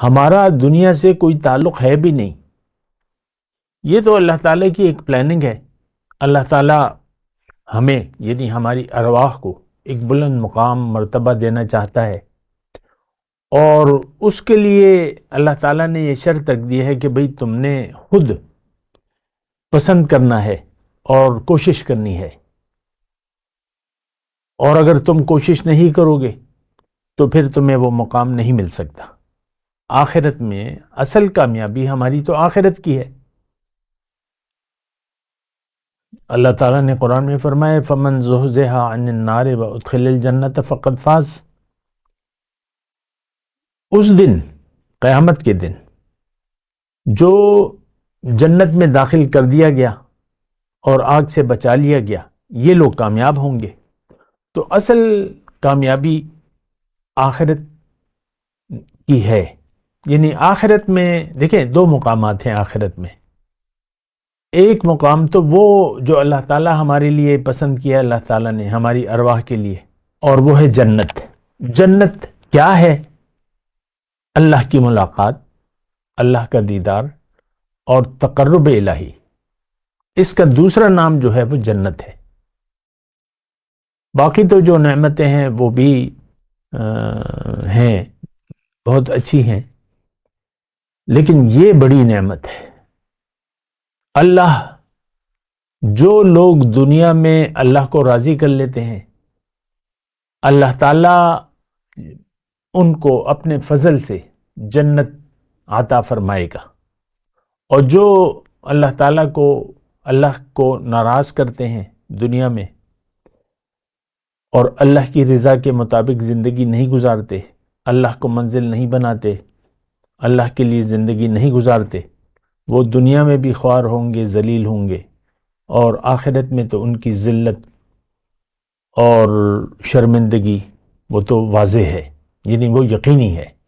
ہمارا دنیا سے کوئی تعلق ہے بھی نہیں. یہ تو اللہ تعالیٰ کی ایک پلاننگ ہے. اللہ تعالیٰ ہمیں یعنی ہماری ارواح کو ایک بلند مقام مرتبہ دینا چاہتا ہے، اور اس کے لیے اللہ تعالیٰ نے یہ شرط رکھ دی ہے کہ بھئی تم نے خود پسند کرنا ہے اور کوشش کرنی ہے، اور اگر تم کوشش نہیں کرو گے تو پھر تمہیں وہ مقام نہیں مل سکتا. آخرت میں اصل کامیابی ہماری تو آخرت کی ہے. اللہ تعالیٰ نے قرآن میں فرمایا فَمَنْ زُحْزِحَ عَنِ النَّارِ وَأُدْخِلَ الْجَنَّةَ فَقَدْ فَازَ. اس دن، قیامت کے دن، جو جنت میں داخل کر دیا گیا اور آگ سے بچا لیا گیا، یہ لوگ کامیاب ہوں گے. تو اصل کامیابی آخرت کی ہے. یعنی آخرت میں دیکھیں دو مقامات ہیں آخرت میں. ایک مقام تو وہ جو اللہ تعالیٰ ہمارے لیے پسند کیا اللہ تعالیٰ نے ہماری ارواح کے لیے، اور وہ ہے جنت. جنت کیا ہے؟ اللہ کی ملاقات، اللہ کا دیدار اور تقرب الہی. اس کا دوسرا نام جو ہے وہ جنت ہے. باقی تو جو نعمتیں ہیں وہ بھی ہیں، بہت اچھی ہیں، لیکن یہ بڑی نعمت ہے. اللہ، جو لوگ دنیا میں اللہ کو راضی کر لیتے ہیں، اللہ تعالیٰ ان کو اپنے فضل سے جنت عطا فرمائے گا. اور جو اللہ کو ناراض کرتے ہیں دنیا میں اور اللہ کی رضا کے مطابق زندگی نہیں گزارتے، اللہ کو منزل نہیں بناتے، اللہ کے لیے زندگی نہیں گزارتے، وہ دنیا میں بھی خوار ہوں گے، ذلیل ہوں گے، اور آخرت میں تو ان کی ذلت اور شرمندگی وہ تو واضح ہے، یعنی وہ یقینی ہے.